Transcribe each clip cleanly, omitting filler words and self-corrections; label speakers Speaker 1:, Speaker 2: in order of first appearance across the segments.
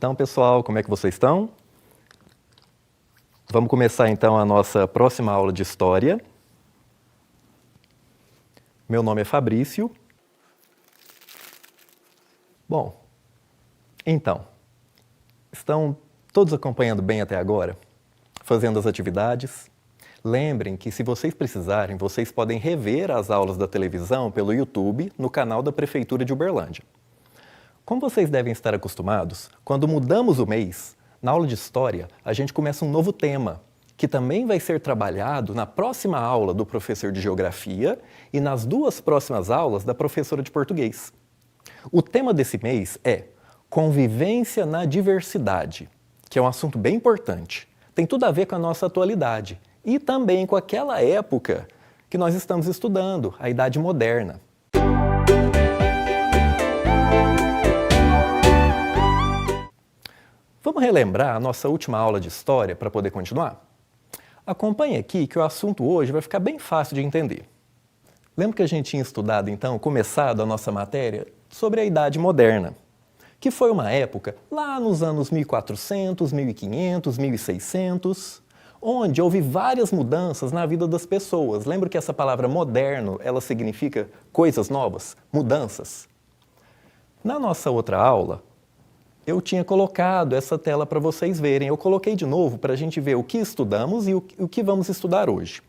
Speaker 1: Então, pessoal, como é que vocês estão? Vamos começar então a nossa próxima aula de História. Meu nome é Fabrício. Bom, então, estão todos acompanhando bem até agora? Fazendo as atividades? Lembrem que, se vocês precisarem, vocês podem rever as aulas da televisão pelo YouTube no canal da Prefeitura de Uberlândia. Como vocês devem estar acostumados, quando mudamos o mês, na aula de História, a gente começa um novo tema, que também vai ser trabalhado na próxima aula do professor de Geografia e nas duas próximas aulas da professora de Português. O tema desse mês é Convivência na Diversidade, que é um assunto bem importante. Tem tudo a ver com a nossa atualidade e também com aquela época que nós estamos estudando, a Idade Moderna. Vamos relembrar a nossa última aula de História para poder continuar? Acompanhe aqui que o assunto hoje vai ficar bem fácil de entender. Lembra que a gente tinha estudado, então, começado a nossa matéria sobre a Idade Moderna, que foi uma época lá nos anos 1400, 1500, 1600, onde houve várias mudanças na vida das pessoas. Lembra que essa palavra moderno, ela significa coisas novas, mudanças? Na nossa outra aula, eu tinha colocado essa tela para vocês verem. Eu coloquei de novo para a gente ver o que estudamos e o que vamos estudar hoje.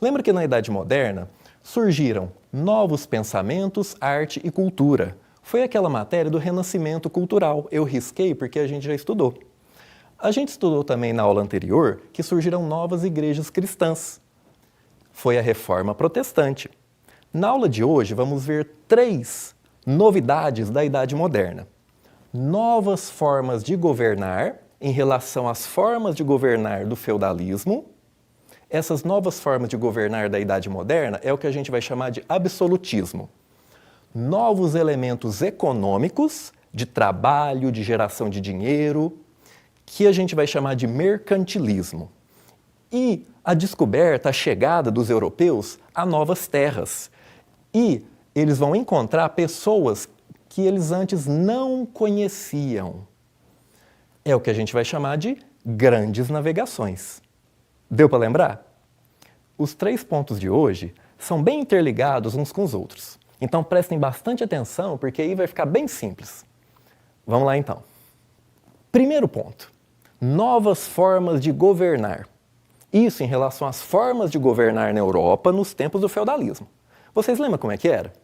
Speaker 1: Lembra que na Idade Moderna surgiram novos pensamentos, arte e cultura. Foi aquela matéria do renascimento cultural. Eu risquei porque a gente já estudou. A gente estudou também na aula anterior que surgiram novas igrejas cristãs. Foi a Reforma Protestante. Na aula de hoje vamos ver 3 novidades da Idade Moderna. Novas formas de governar em relação às formas de governar do feudalismo. Essas novas formas de governar da Idade Moderna é o que a gente vai chamar de absolutismo. Novos elementos econômicos, de trabalho, de geração de dinheiro, que a gente vai chamar de mercantilismo. E a descoberta, a chegada dos europeus a novas terras. E eles vão encontrar pessoas que eles antes não conheciam. É o que a gente vai chamar de grandes navegações. Deu para lembrar? Os 3 pontos de hoje são bem interligados uns com os outros. Então prestem bastante atenção, porque aí vai ficar bem simples. Vamos lá então. Primeiro ponto. Novas formas de governar. Isso em relação às formas de governar na Europa nos tempos do feudalismo. Vocês lembram como é que era?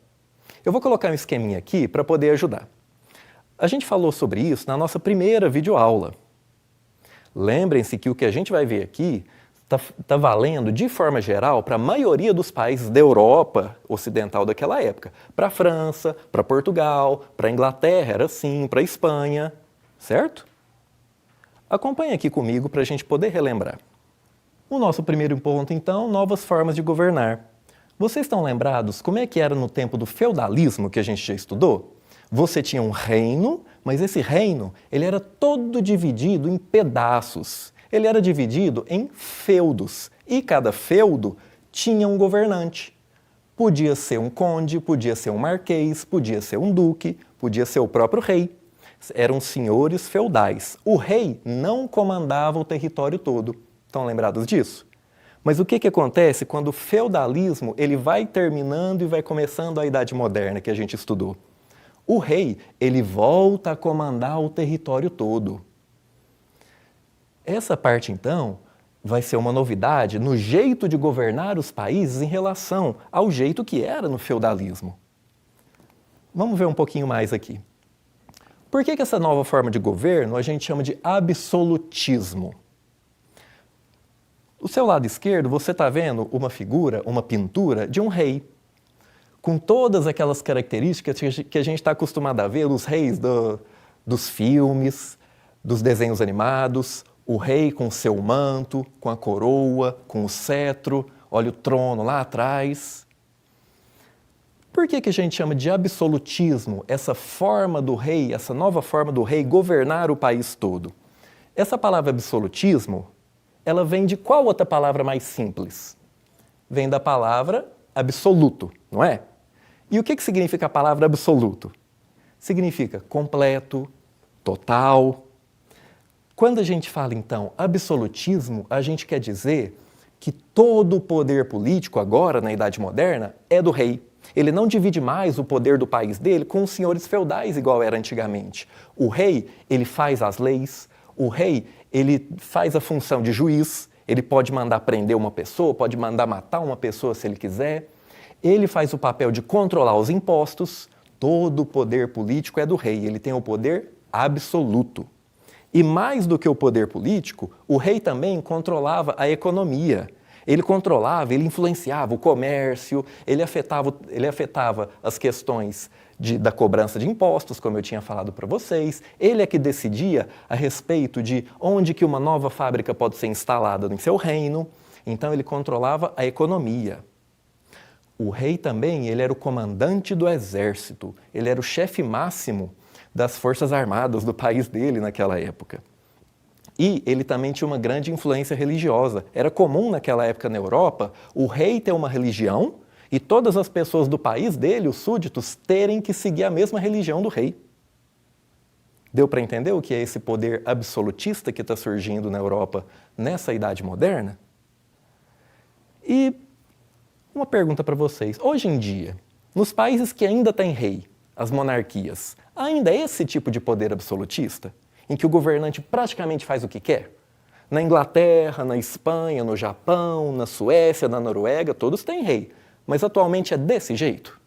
Speaker 1: Eu vou colocar um esqueminha aqui para poder ajudar. A gente falou sobre isso na nossa primeira videoaula. Lembrem-se que o que a gente vai ver aqui está valendo, de forma geral, para a maioria dos países da Europa ocidental daquela época. Para a França, para Portugal, para a Inglaterra, era assim, para a Espanha, certo? Acompanhe aqui comigo para a gente poder relembrar. O nosso primeiro ponto, então, novas formas de governar. Vocês estão lembrados como é que era no tempo do feudalismo que a gente já estudou? Você tinha um reino, mas esse reino ele era todo dividido em pedaços. Ele era dividido em feudos e cada feudo tinha um governante. Podia ser um conde, podia ser um marquês, podia ser um duque, podia ser o próprio rei. Eram senhores feudais. O rei não comandava o território todo. Estão lembrados disso? Mas o que acontece quando o feudalismo ele vai terminando e vai começando a Idade Moderna que a gente estudou? O rei ele volta a comandar o território todo. Essa parte, então, vai ser uma novidade no jeito de governar os países em relação ao jeito que era no feudalismo. Vamos ver um pouquinho mais aqui. Por que essa nova forma de governo a gente chama de absolutismo? Do seu lado esquerdo, você está vendo uma figura, uma pintura de um rei, com todas aquelas características que a gente está acostumado a ver nos reis dos filmes, dos desenhos animados, o rei com seu manto, com a coroa, com o cetro, olha o trono lá atrás. Por que a gente chama de absolutismo essa forma do rei, essa nova forma do rei governar o país todo? Essa palavra absolutismo, ela vem de qual outra palavra mais simples? Vem da palavra absoluto, não é? E o que significa a palavra absoluto? Significa completo, total, Quando a gente fala, então, absolutismo, a gente quer dizer que todo o poder político agora, na Idade Moderna, é do rei. Ele não divide mais o poder do país dele com os senhores feudais, igual era antigamente. O rei, ele faz as leis, o rei, ele faz a função de juiz, ele pode mandar prender uma pessoa, pode mandar matar uma pessoa se ele quiser. Ele faz o papel de controlar os impostos. Todo o poder político é do rei, ele tem o poder absoluto. E mais do que o poder político, o rei também controlava a economia. Ele controlava, ele influenciava o comércio, ele afetava as questões da cobrança de impostos, como eu tinha falado para vocês. Ele é que decidia a respeito de onde que uma nova fábrica pode ser instalada em seu reino. Então ele controlava a economia. O rei também, ele era o comandante do exército, ele era o chefe máximo das forças armadas do país dele naquela época. E ele também tinha uma grande influência religiosa. Era comum naquela época na Europa o rei ter uma religião e todas as pessoas do país dele, os súditos, terem que seguir a mesma religião do rei. Deu para entender o que é esse poder absolutista que está surgindo na Europa nessa Idade Moderna? E uma pergunta para vocês. Hoje em dia, nos países que ainda têm rei, as monarquias, ainda é esse tipo de poder absolutista, em que o governante praticamente faz o que quer? Na Inglaterra, na Espanha, no Japão, na Suécia, na Noruega, todos têm rei. Mas atualmente é desse jeito?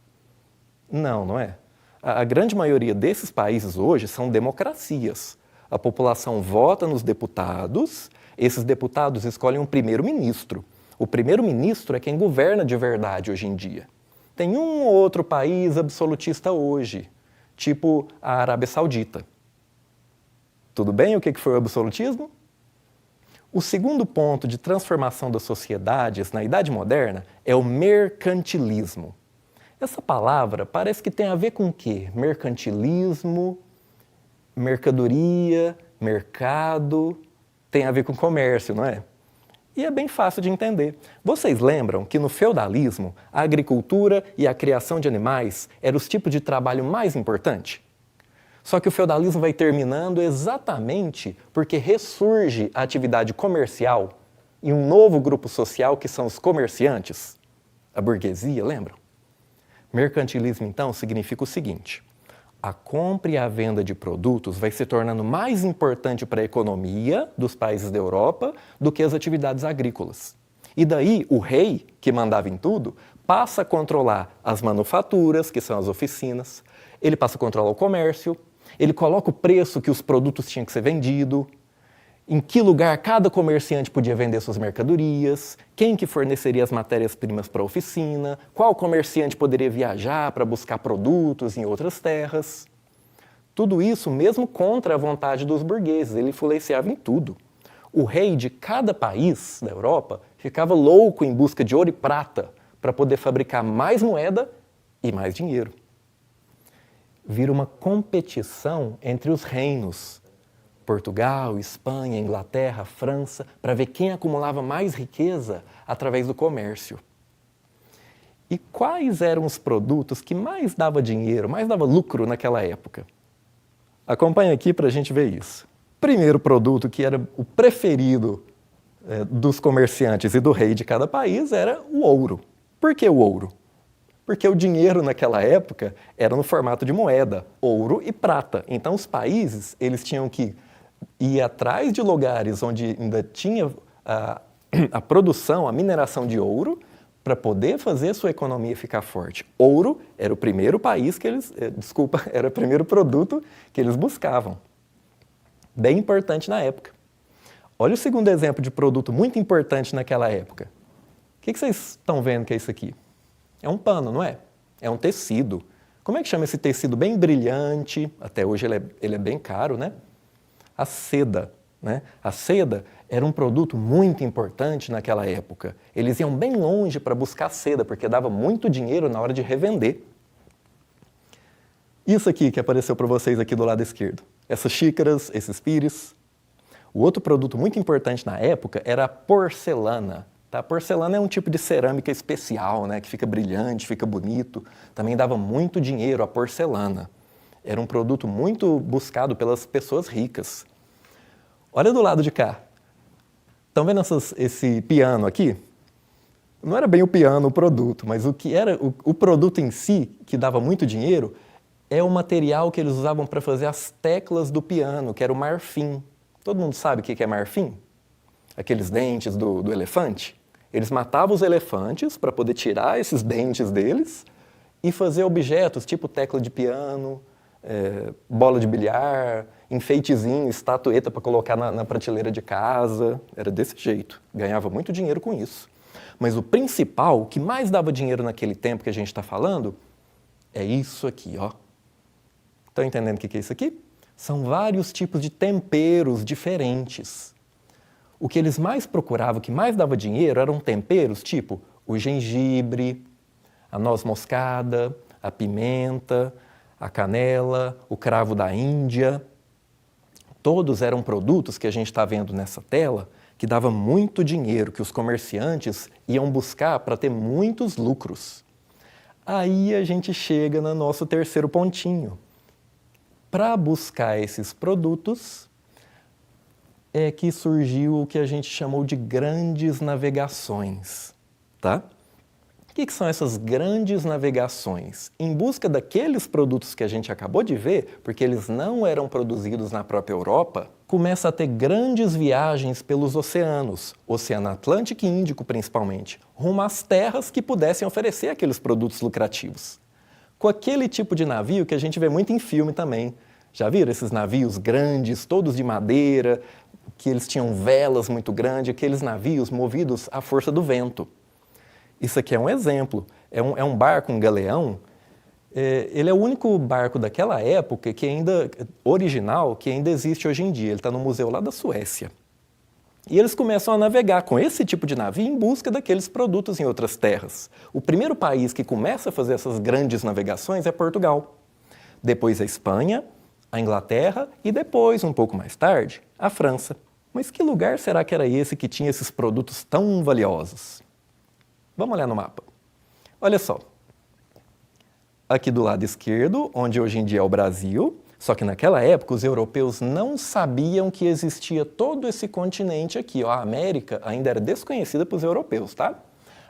Speaker 1: Não, não é. A grande maioria desses países hoje são democracias. A população vota nos deputados, esses deputados escolhem um primeiro-ministro. O primeiro-ministro é quem governa de verdade hoje em dia. Tem um ou outro país absolutista hoje, tipo a Arábia Saudita. Tudo bem o que foi o absolutismo? O segundo ponto de transformação das sociedades na Idade Moderna é o mercantilismo. Essa palavra parece que tem a ver com o quê? Mercantilismo, mercadoria, mercado, tem a ver com comércio, não é? E é bem fácil de entender. Vocês lembram que no feudalismo, a agricultura e a criação de animais eram os tipos de trabalho mais importantes? Só que o feudalismo vai terminando exatamente porque ressurge a atividade comercial e um novo grupo social que são os comerciantes, a burguesia, lembram? Mercantilismo, então, significa o seguinte: a compra e a venda de produtos vai se tornando mais importante para a economia dos países da Europa do que as atividades agrícolas. E daí o rei, que mandava em tudo, passa a controlar as manufaturas, que são as oficinas, ele passa a controlar o comércio, ele coloca o preço que os produtos tinham que ser vendidos, em que lugar cada comerciante podia vender suas mercadorias, quem que forneceria as matérias-primas para a oficina, qual comerciante poderia viajar para buscar produtos em outras terras. Tudo isso mesmo contra a vontade dos burgueses, ele influenciava em tudo. O rei de cada país da Europa ficava louco em busca de ouro e prata para poder fabricar mais moeda e mais dinheiro. Vira uma competição entre os reinos, Portugal, Espanha, Inglaterra, França, para ver quem acumulava mais riqueza através do comércio. E quais eram os produtos que mais dava dinheiro, mais dava lucro naquela época? Acompanha aqui para a gente ver isso. Primeiro produto que era o preferido dos comerciantes e do rei de cada país era o ouro. Por que o ouro? Porque o dinheiro naquela época era no formato de moeda, ouro e prata. Então os países, eles tinham que ir atrás de lugares onde ainda tinha a produção, a mineração de ouro, para poder fazer a sua economia ficar forte. Ouro era o primeiro país que eles, era o primeiro produto que eles buscavam. Bem importante na época. Olha o segundo exemplo de produto muito importante naquela época. O que vocês estão vendo que é isso aqui? É um pano, não é? É um tecido. Como é que chama esse tecido bem brilhante? Até hoje ele é bem caro, né? A seda, né? A seda era um produto muito importante naquela época. Eles iam bem longe para buscar seda, porque dava muito dinheiro na hora de revender. Isso aqui que apareceu para vocês aqui do lado esquerdo. Essas xícaras, esses pires. O outro produto muito importante na época era a porcelana. Tá? A porcelana é um tipo de cerâmica especial, né? Que fica brilhante, fica bonito. Também dava muito dinheiro a porcelana. Era um produto muito buscado pelas pessoas ricas. Olha do lado de cá. Estão vendo esse piano aqui? Não era bem o piano o produto, mas o que era o produto em si, que dava muito dinheiro, é o material que eles usavam para fazer as teclas do piano, que era o marfim. Todo mundo sabe o que é marfim? Aqueles dentes do elefante. Eles matavam os elefantes para poder tirar esses dentes deles e fazer objetos tipo tecla de piano, bola de bilhar, enfeitezinho, estatueta para colocar na prateleira de casa. Era desse jeito. Ganhava muito dinheiro com isso. Mas o principal, o que mais dava dinheiro naquele tempo que a gente está falando, é isso aqui, ó. Estão entendendo o que é isso aqui? São vários tipos de temperos diferentes. O que eles mais procuravam, o que mais dava dinheiro, eram temperos tipo o gengibre, a noz moscada, a pimenta, a canela, o cravo da Índia. Todos eram produtos que a gente está vendo nessa tela que dava muito dinheiro, que os comerciantes iam buscar para ter muitos lucros. Aí a gente chega no nosso terceiro pontinho. Para buscar esses produtos, é que surgiu o que a gente chamou de grandes navegações, tá? O que são essas grandes navegações? Em busca daqueles produtos que a gente acabou de ver, porque eles não eram produzidos na própria Europa, começa a ter grandes viagens pelos oceanos, Oceano Atlântico e Índico principalmente, rumo às terras que pudessem oferecer aqueles produtos lucrativos. Com aquele tipo de navio que a gente vê muito em filme também. Já viram esses navios grandes, todos de madeira, que eles tinham velas muito grandes, aqueles navios movidos à força do vento. Isso aqui é um exemplo. É um barco, um galeão. Ele é o único barco daquela época original que ainda existe hoje em dia. Ele está no museu lá da Suécia. E eles começam a navegar com esse tipo de navio em busca daqueles produtos em outras terras. O primeiro país que começa a fazer essas grandes navegações é Portugal. Depois a Espanha, a Inglaterra e depois, um pouco mais tarde, a França. Mas que lugar será que era esse que tinha esses produtos tão valiosos? Vamos olhar no mapa. Olha só. Aqui do lado esquerdo, onde hoje em dia é o Brasil, só que naquela época os europeus não sabiam que existia todo esse continente aqui. Ó, a América ainda era desconhecida para os europeus, tá?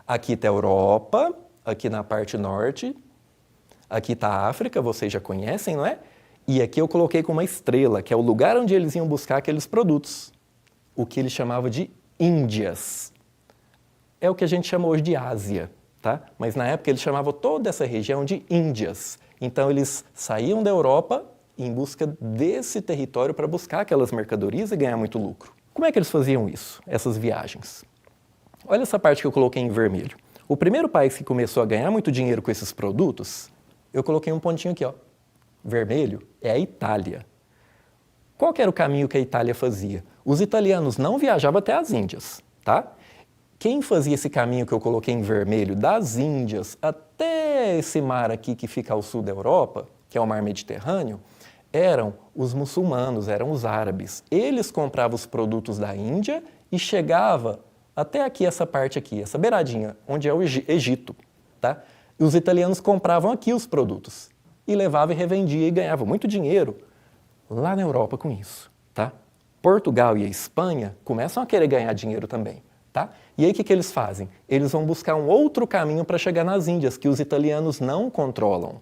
Speaker 1: Aqui está a Europa, aqui na parte norte, aqui está a África, vocês já conhecem, não é? E aqui eu coloquei com uma estrela, que é o lugar onde eles iam buscar aqueles produtos. O que eles chamavam de Índias. É o que a gente chama hoje de Ásia, tá? Mas na época eles chamavam toda essa região de Índias. Então eles saíam da Europa em busca desse território para buscar aquelas mercadorias e ganhar muito lucro. Como é que eles faziam isso, essas viagens? Olha essa parte que eu coloquei em vermelho. O primeiro país que começou a ganhar muito dinheiro com esses produtos, eu coloquei um pontinho aqui, ó. Vermelho, é a Itália. Qual que era o caminho que a Itália fazia? Os italianos não viajavam até as Índias, tá? Quem fazia esse caminho que eu coloquei em vermelho, das Índias até esse mar aqui que fica ao sul da Europa, que é o mar Mediterrâneo, eram os muçulmanos, eram os árabes. Eles compravam os produtos da Índia e chegava até aqui, essa parte aqui, essa beiradinha, onde é o Egito, tá? E os italianos compravam aqui os produtos e levavam e revendiam e ganhavam muito dinheiro lá na Europa com isso, tá? Portugal e a Espanha começam a querer ganhar dinheiro também, tá? E aí o que eles fazem? Eles vão buscar um outro caminho para chegar nas Índias, que os italianos não controlam.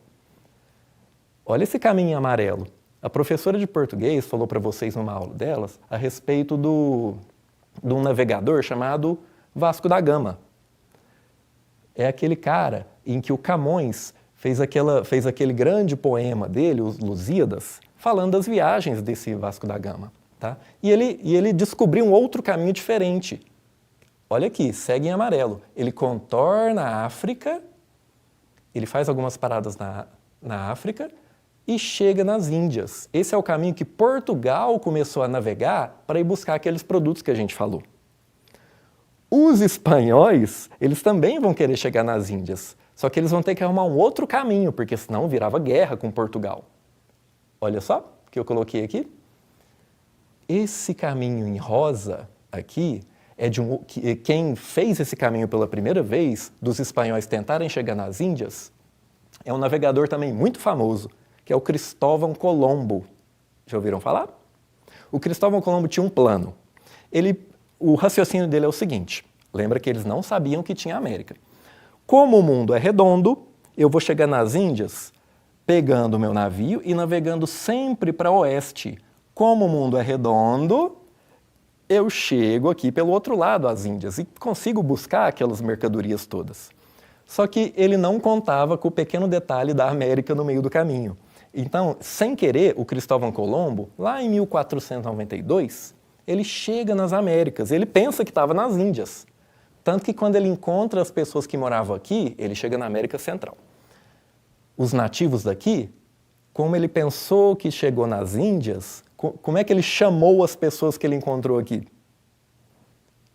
Speaker 1: Olha esse caminho em amarelo. A professora de português falou para vocês numa aula delas a respeito de um navegador chamado Vasco da Gama. É aquele cara em que o Camões fez aquele grande poema dele, os Lusíadas, falando das viagens desse Vasco da Gama. Tá? E ele descobriu um outro caminho diferente. Olha aqui, segue em amarelo. Ele contorna a África, ele faz algumas paradas na África e chega nas Índias. Esse é o caminho que Portugal começou a navegar para ir buscar aqueles produtos que a gente falou. Os espanhóis, eles também vão querer chegar nas Índias, só que eles vão ter que arrumar um outro caminho, porque senão virava guerra com Portugal. Olha só o que eu coloquei aqui. Esse caminho em rosa aqui é quem fez esse caminho pela primeira vez, dos espanhóis tentarem chegar nas Índias, é um navegador também muito famoso, que é o Cristóvão Colombo. Já ouviram falar? O Cristóvão Colombo tinha um plano. O raciocínio dele é o seguinte, lembra que eles não sabiam que tinha América. Como o mundo é redondo, eu vou chegar nas Índias pegando o meu navio e navegando sempre para oeste. Como o mundo é redondo, eu chego aqui pelo outro lado às Índias e consigo buscar aquelas mercadorias todas. Só que ele não contava com o pequeno detalhe da América no meio do caminho. Então, sem querer, o Cristóvão Colombo, lá em 1492, ele chega nas Américas, ele pensa que estava nas Índias. Tanto que quando ele encontra as pessoas que moravam aqui, ele chega na América Central. Os nativos daqui, como ele pensou que chegou nas Índias, como é que ele chamou as pessoas que ele encontrou aqui?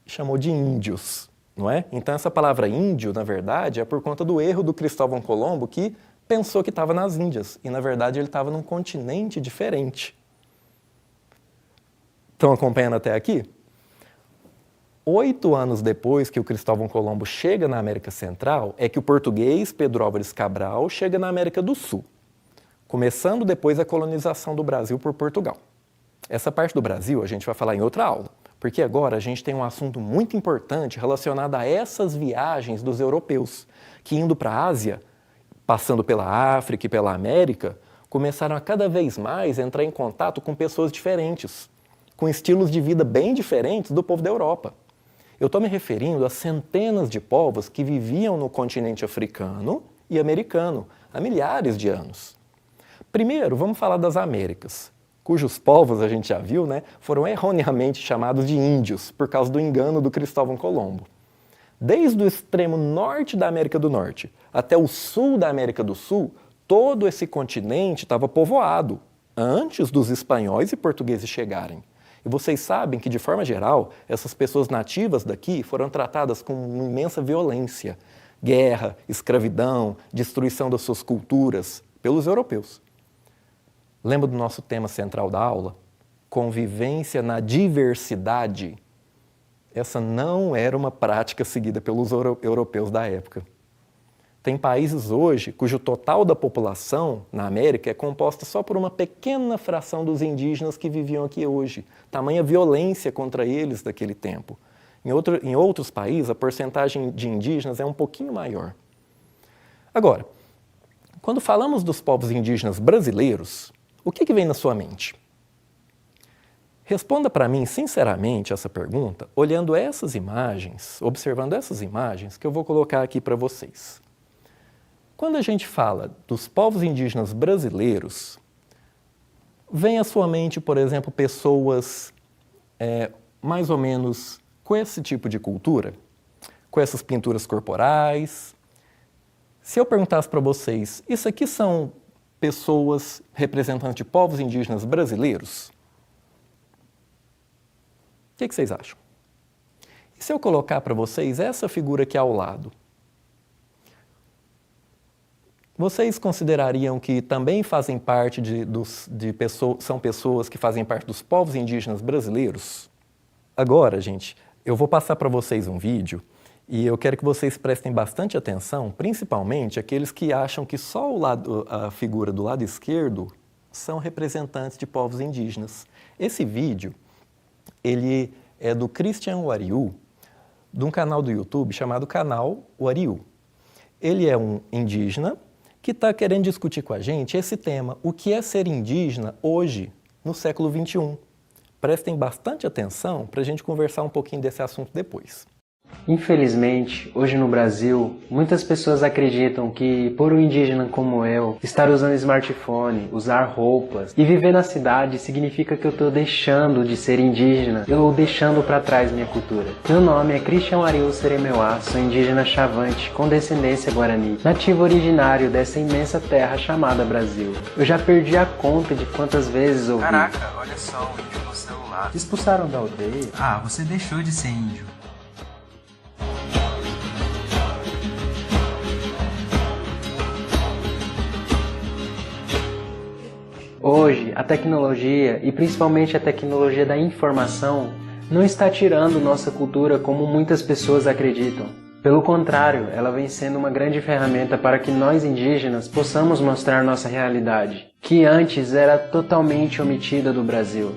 Speaker 1: Chamou de índios, não é? Então essa palavra índio, na verdade, é por conta do erro do Cristóvão Colombo, que pensou que estava nas Índias, e na verdade ele estava num continente diferente. Estão acompanhando até aqui? 8 anos depois que o Cristóvão Colombo chega na América Central, é que o português Pedro Álvares Cabral chega na América do Sul, começando depois a colonização do Brasil por Portugal. Essa parte do Brasil a gente vai falar em outra aula, porque agora a gente tem um assunto muito importante relacionado a essas viagens dos europeus, que indo para a Ásia, passando pela África e pela América, começaram a cada vez mais entrar em contato com pessoas diferentes, com estilos de vida bem diferentes do povo da Europa. Eu estou me referindo a centenas de povos que viviam no continente africano e americano há milhares de anos. Primeiro, vamos falar das Américas, cujos povos, a gente já viu, né, foram erroneamente chamados de índios por causa do engano do Cristóvão Colombo. Desde o extremo norte da América do Norte até o sul da América do Sul, todo esse continente estava povoado antes dos espanhóis e portugueses chegarem. E vocês sabem que, de forma geral, essas pessoas nativas daqui foram tratadas com uma imensa violência, guerra, escravidão, destruição das suas culturas pelos europeus. Lembra do nosso tema central da aula? Convivência na diversidade. Essa não era uma prática seguida pelos europeus da época. Tem países hoje cujo total da população na América é composta só por uma pequena fração dos indígenas que viviam aqui hoje. Tamanha violência contra eles daquele tempo. Em outros países, a porcentagem de indígenas é um pouquinho maior. Agora, quando falamos dos povos indígenas brasileiros, o que vem na sua mente? Responda para mim, sinceramente, essa pergunta, olhando essas imagens, observando essas imagens que eu vou colocar aqui para vocês. Quando a gente fala dos povos indígenas brasileiros, vem à sua mente, por exemplo, pessoas mais ou menos com esse tipo de cultura, com essas pinturas corporais. Se eu perguntasse para vocês, isso aqui são pessoas representantes de povos indígenas brasileiros? O que vocês acham? E se eu colocar para vocês essa figura aqui ao lado? Vocês considerariam que também fazem parte são pessoas que fazem parte dos povos indígenas brasileiros? Agora, gente, eu vou passar para vocês um vídeo e eu quero que vocês prestem bastante atenção, principalmente aqueles que acham que só a figura do lado esquerdo são representantes de povos indígenas. Esse vídeo, ele é do Christian Wariu, de um canal do YouTube chamado Canal Wariu. Ele é um indígena que está querendo discutir com a gente esse tema, o que é ser indígena hoje, no século XXI. Prestem bastante atenção para a gente conversar um pouquinho desse assunto depois.
Speaker 2: Infelizmente, hoje no Brasil, muitas pessoas acreditam que, por um indígena como eu, estar usando smartphone, usar roupas e viver na cidade significa que eu estou deixando de ser indígena, ou deixando para trás minha cultura. Meu nome é Christian Wariu Seremeuá, sou indígena chavante com descendência guarani, nativo originário dessa imensa terra chamada Brasil. Eu já perdi a conta de quantas vezes ouvi:
Speaker 3: caraca, olha só, o índio no celular.
Speaker 2: Te expulsaram da aldeia?
Speaker 3: Ah, você deixou de ser índio.
Speaker 2: Hoje, a tecnologia, e principalmente a tecnologia da informação, não está tirando nossa cultura como muitas pessoas acreditam. Pelo contrário, ela vem sendo uma grande ferramenta para que nós indígenas possamos mostrar nossa realidade, que antes era totalmente omitida do Brasil.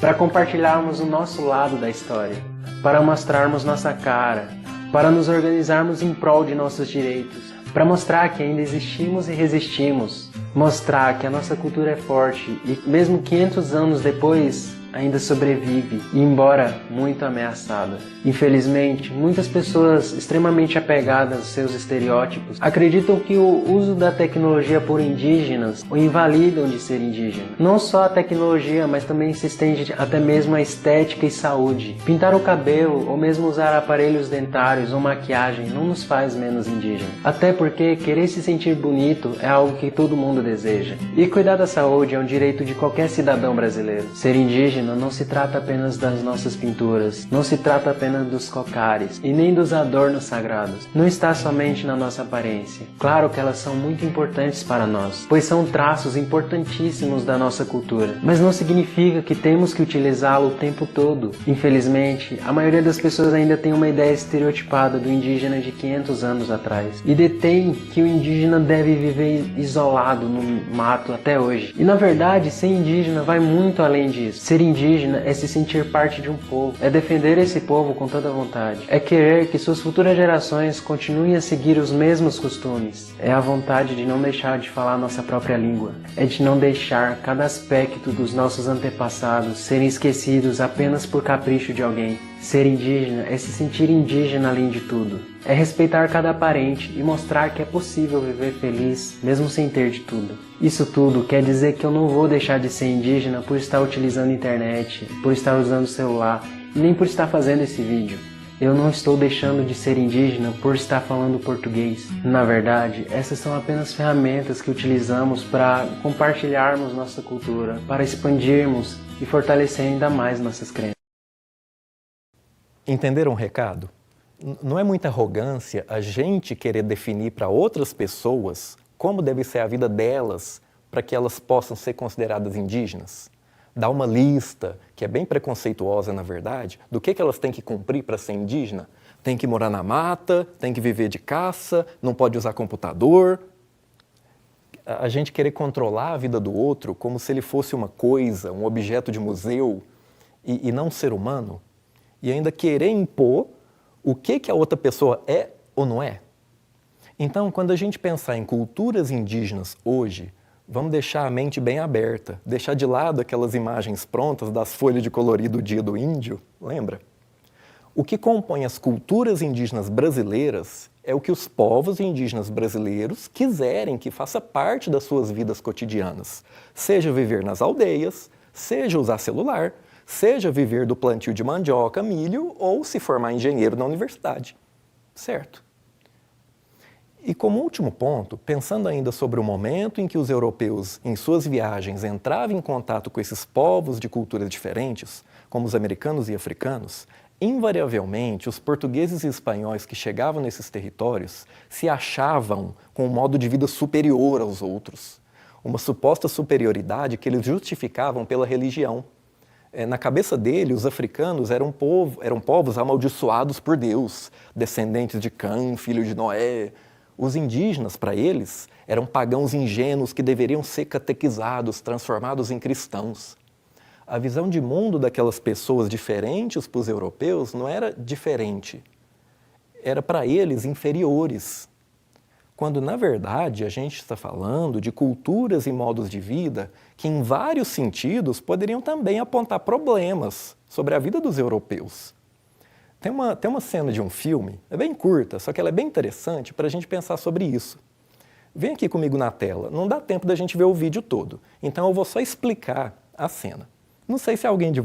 Speaker 2: para compartilharmos o nosso lado da história, para mostrarmos nossa cara, para nos organizarmos em prol de nossos direitos, para mostrar que ainda existimos e resistimos, mostrar que a nossa cultura é forte e mesmo 500 anos depois ainda sobrevive, embora muito ameaçada. Infelizmente, muitas pessoas extremamente apegadas aos seus estereótipos acreditam que o uso da tecnologia por indígenas o invalidam de ser indígena. Não só a tecnologia, mas também se estende até mesmo a estética e saúde. Pintar o cabelo ou mesmo usar aparelhos dentários ou maquiagem não nos faz menos indígena. Até porque querer se sentir bonito é algo que todo mundo deseja. E cuidar da saúde é um direito de qualquer cidadão brasileiro. Ser indígena não se trata apenas das nossas pinturas, não se trata apenas dos cocares e nem dos adornos sagrados. Não está somente na nossa aparência. Claro que elas são muito importantes para nós, pois são traços importantíssimos da nossa cultura, mas não significa que temos que utilizá-lo o tempo todo. Infelizmente, a maioria das pessoas ainda tem uma ideia estereotipada do indígena de 500 anos atrás e detém que o indígena deve viver isolado no mato até hoje. E na verdade, ser indígena vai muito além disso. Ser indígena é se sentir parte de um povo, é defender esse povo com toda vontade, é querer que suas futuras gerações continuem a seguir os mesmos costumes, é a vontade de não deixar de falar nossa própria língua, é de não deixar cada aspecto dos nossos antepassados serem esquecidos apenas por capricho de alguém. Ser indígena é se sentir indígena além de tudo, é respeitar cada parente e mostrar que é possível viver feliz mesmo sem ter de tudo. Isso tudo quer dizer que eu não vou deixar de ser indígena por estar utilizando a internet, por estar usando o celular e nem por estar fazendo esse vídeo. Eu não estou deixando de ser indígena por estar falando português. Na verdade, essas são apenas ferramentas que utilizamos para compartilharmos nossa cultura, para expandirmos e fortalecer ainda mais nossas crenças.
Speaker 1: Entenderam o recado? Não é muita arrogância a gente querer definir para outras pessoas como deve ser a vida delas para que elas possam ser consideradas indígenas? Dar uma lista, que é bem preconceituosa na verdade, do que elas têm que cumprir para ser indígena? Tem que morar na mata, tem que viver de caça, não pode usar computador. A gente querer controlar a vida do outro como se ele fosse uma coisa, um objeto de museu e não um ser humano. E ainda querer impor o que a outra pessoa é ou não é. Então, quando a gente pensar em culturas indígenas hoje, vamos deixar a mente bem aberta, deixar de lado aquelas imagens prontas das folhas de colorir do Dia do Índio, lembra? O que compõe as culturas indígenas brasileiras é o que os povos indígenas brasileiros quiserem que faça parte das suas vidas cotidianas, seja viver nas aldeias, seja usar celular, seja viver do plantio de mandioca, milho ou se formar engenheiro na universidade, certo? E como último ponto, pensando ainda sobre o momento em que os europeus, em suas viagens, entravam em contato com esses povos de culturas diferentes, como os americanos e africanos, invariavelmente os portugueses e espanhóis que chegavam nesses territórios se achavam com um modo de vida superior aos outros, uma suposta superioridade que eles justificavam pela religião. Na cabeça dele, os africanos eram povos amaldiçoados por Deus, descendentes de Cã, filho de Noé. Os indígenas, para eles, eram pagãos ingênuos que deveriam ser catequizados, transformados em cristãos. A visão de mundo daquelas pessoas diferentes para os europeus não era diferente, era para eles inferiores. Quando, na verdade, a gente está falando de culturas e modos de vida que, em vários sentidos, poderiam também apontar problemas sobre a vida dos europeus. Tem uma cena de um filme, é bem curta, só que ela é bem interessante para a gente pensar sobre isso. Vem aqui comigo na tela, não dá tempo da gente ver o vídeo todo, então eu vou só explicar a cena. Não sei se algum de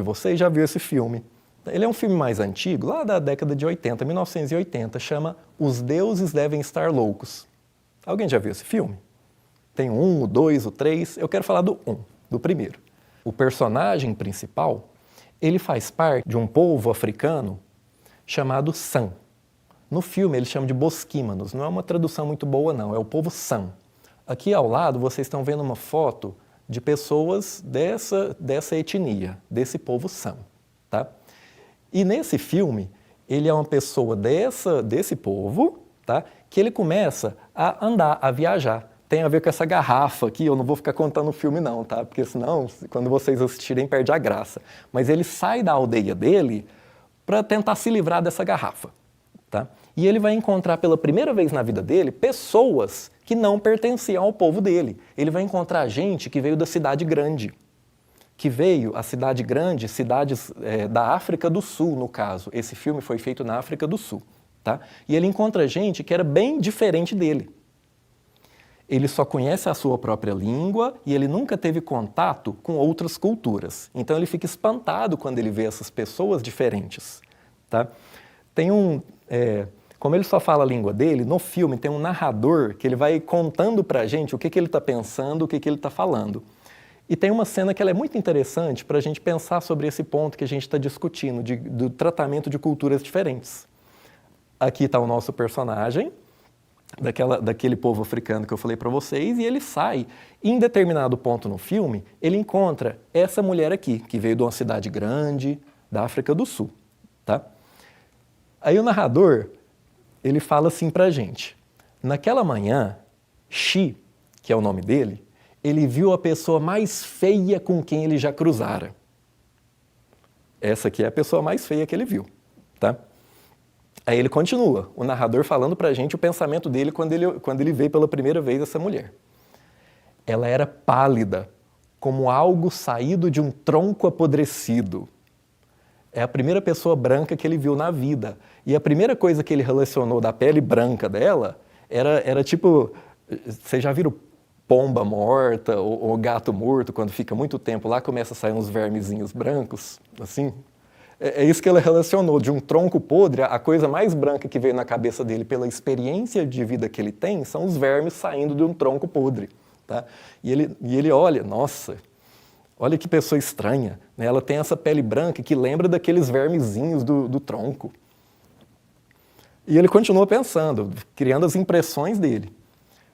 Speaker 1: vocês já viu esse filme. Ele é um filme mais antigo, lá da década de 80, 1980, chama Os Deuses Devem Estar Loucos. Alguém já viu esse filme? Tem o 1, o 2, o 3, eu quero falar do 1, do primeiro. O personagem principal, ele faz parte de um povo africano chamado San. No filme ele chama de bosquímanos, não é uma tradução muito boa não, é o povo San. Aqui ao lado vocês estão vendo uma foto de pessoas dessa etnia, desse povo San, tá? E nesse filme, ele é uma pessoa desse povo, tá? Que ele começa a andar, a viajar. tem a ver com essa garrafa aqui. Eu não vou ficar contando o filme não, tá? Porque senão, quando vocês assistirem, perde a graça. Mas ele sai da aldeia dele para tentar se livrar dessa garrafa, tá? E ele vai encontrar pela primeira vez na vida dele pessoas que não pertenciam ao povo dele. Ele vai encontrar gente que veio da cidade grande, a cidade grande, cidades da África do Sul, no caso. Esse filme foi feito na África do Sul, tá? E ele encontra gente que era bem diferente dele. Ele só conhece a sua própria língua e ele nunca teve contato com outras culturas. Então ele fica espantado quando ele vê essas pessoas diferentes, tá? Como ele só fala a língua dele, no filme tem um narrador que ele vai contando pra gente o que ele está pensando, o que ele está falando. E tem uma cena que ela é muito interessante para a gente pensar sobre esse ponto que a gente está discutindo, do tratamento de culturas diferentes. Aqui está o nosso personagem, daquele povo africano que eu falei para vocês, e ele sai. E em determinado ponto no filme, ele encontra essa mulher aqui, que veio de uma cidade grande, da África do Sul, tá? Aí o narrador, ele fala assim pra gente: naquela manhã, Xi, que é o nome dele, ele viu a pessoa mais feia com quem ele já cruzara. Essa aqui é a pessoa mais feia que ele viu, tá? Aí ele continua, o narrador falando pra gente o pensamento dele quando ele vê pela primeira vez essa mulher. Ela era pálida, como algo saído de um tronco apodrecido. É a primeira pessoa branca que ele viu na vida. E a primeira coisa que ele relacionou da pele branca dela era tipo... Vocês já viram pomba morta ou gato morto, quando fica muito tempo lá, começa a sair uns vermezinhos brancos, assim? É isso que ele relacionou, de um tronco podre, a coisa mais branca que veio na cabeça dele pela experiência de vida que ele tem são os vermes saindo de um tronco podre, tá? E ele olha, nossa, olha que pessoa estranha, né? Ela tem essa pele branca que lembra daqueles vermezinhos do tronco. E ele continua pensando, criando as impressões dele.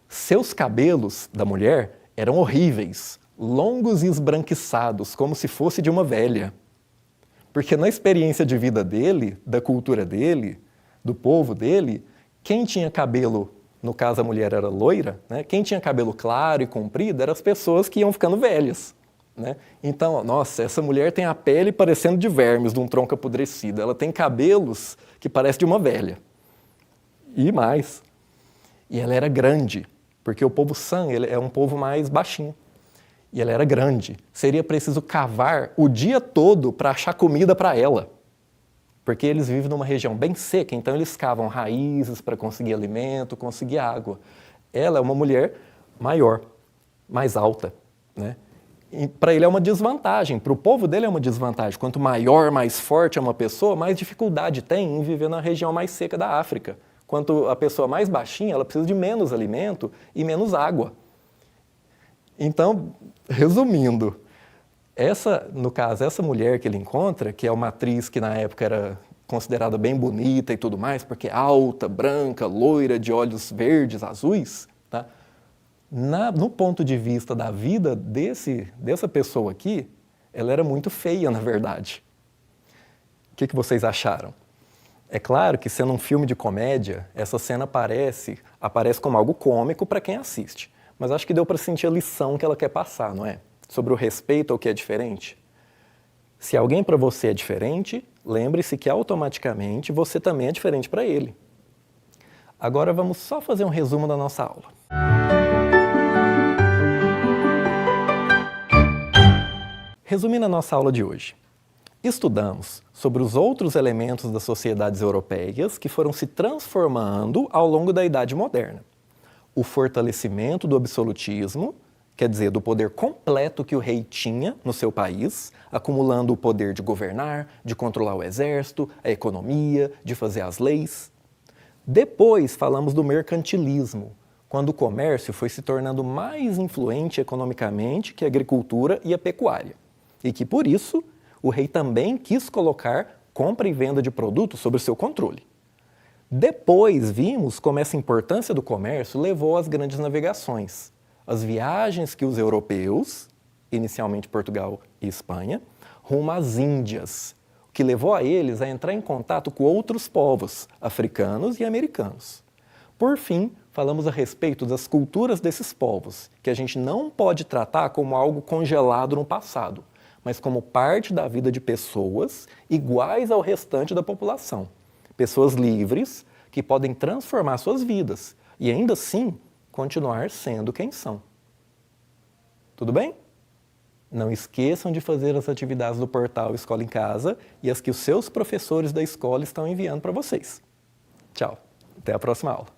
Speaker 1: Seus cabelos, da mulher, eram horríveis, longos e esbranquiçados, como se fosse de uma velha. Porque na experiência de vida dele, da cultura dele, do povo dele, quem tinha cabelo, no caso a mulher era loira, né? Quem tinha cabelo claro e comprido eram as pessoas que iam ficando velhas, né? Então, nossa, essa mulher tem a pele parecendo de vermes, de um tronco apodrecido. Ela tem cabelos que parecem de uma velha. E mais. E ela era grande, porque o povo San ele é um povo mais baixinho. E ela era grande. Seria preciso cavar o dia todo para achar comida para ela. Porque eles vivem numa região bem seca, então eles cavam raízes para conseguir alimento, conseguir água. Ela é uma mulher maior, mais alta, né? Para ele é uma desvantagem, para o povo dele é uma desvantagem. Quanto maior, mais forte é uma pessoa, mais dificuldade tem em viver na região mais seca da África. Quanto a pessoa mais baixinha, ela precisa de menos alimento e menos água. Então, resumindo, no caso, essa mulher que ele encontra, que é uma atriz que na época era considerada bem bonita e tudo mais, porque é alta, branca, loira, de olhos verdes, azuis, tá? No ponto de vista da vida dessa pessoa aqui, ela era muito feia, na verdade. O que vocês acharam? É claro que, sendo um filme de comédia, essa cena aparece como algo cômico para quem assiste. Mas acho que deu para sentir a lição que ela quer passar, não é? Sobre o respeito ao que é diferente. Se alguém para você é diferente, lembre-se que automaticamente você também é diferente para ele. Agora vamos só fazer um resumo da nossa aula. Resumindo a nossa aula de hoje, estudamos sobre os outros elementos das sociedades europeias que foram se transformando ao longo da Idade Moderna. O fortalecimento do absolutismo, quer dizer, do poder completo que o rei tinha no seu país, acumulando o poder de governar, de controlar o exército, a economia, de fazer as leis. Depois falamos do mercantilismo, quando o comércio foi se tornando mais influente economicamente que a agricultura e a pecuária, e que, por isso, o rei também quis colocar compra e venda de produtos sob o seu controle. Depois vimos como essa importância do comércio levou às grandes navegações, as viagens que os europeus, inicialmente Portugal e Espanha, rumo às Índias, o que levou a eles a entrar em contato com outros povos, africanos e americanos. Por fim, falamos a respeito das culturas desses povos, que a gente não pode tratar como algo congelado no passado, mas como parte da vida de pessoas iguais ao restante da população. Pessoas livres que podem transformar suas vidas e ainda assim continuar sendo quem são. Tudo bem? Não esqueçam de fazer as atividades do portal Escola em Casa e as que os seus professores da escola estão enviando para vocês. Tchau, até a próxima aula.